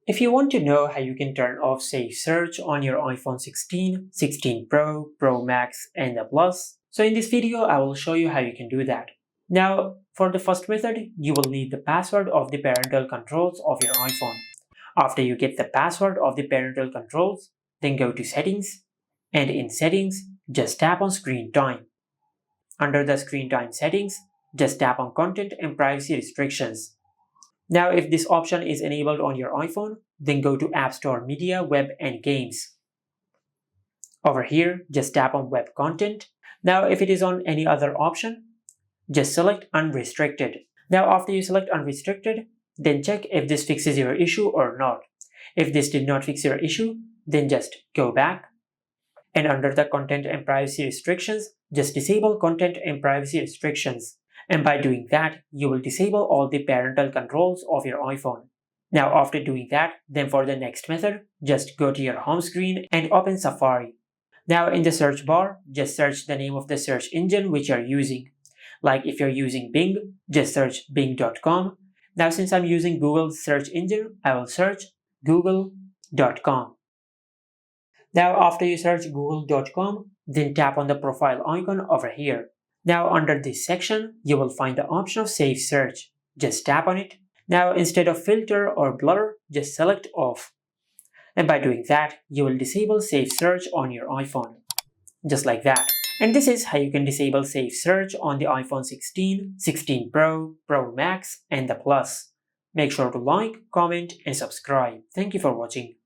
If you want to know how you can turn off Safe Search on your iPhone 16, 16 Pro, Pro Max, and the Plus, so in this video I will show you how you can do that. Now, for the first method, you will need the password of the parental controls of your iPhone. After you get the password of the parental controls, then go to Settings, and in Settings, just tap on Screen Time. Under the Screen Time settings, just tap on Content and Privacy Restrictions. Now, if this option is enabled on your iPhone, then go to App Store Media, Web and Games. Over here, just tap on Web Content. Now, if it is on any other option, just select Unrestricted. Now, after you select Unrestricted, then check if this fixes your issue or not. If this did not fix your issue, then just go back. And under the Content and Privacy Restrictions, just disable Content and Privacy Restrictions. And by doing that, you will disable all the parental controls of your iPhone. Now, after doing that, then for the next method, just go to your home screen and open Safari. Now, in the search bar, just search the name of the search engine which you're using. Like if you're using Bing, just search bing.com. Now, since I'm using Google's search engine, I will search google.com. Now, after you search google.com, then tap on the profile icon over here. Now, under this section, you will find the option of Safe Search. Just tap on it. Now, instead of filter or blur, just select off. And by doing that, you will disable Safe Search on your iPhone. Just like that. And this is how you can disable Safe Search on the iPhone 16, 16 Pro, Pro Max, and the Plus. Make sure to like, comment, and subscribe. Thank you for watching.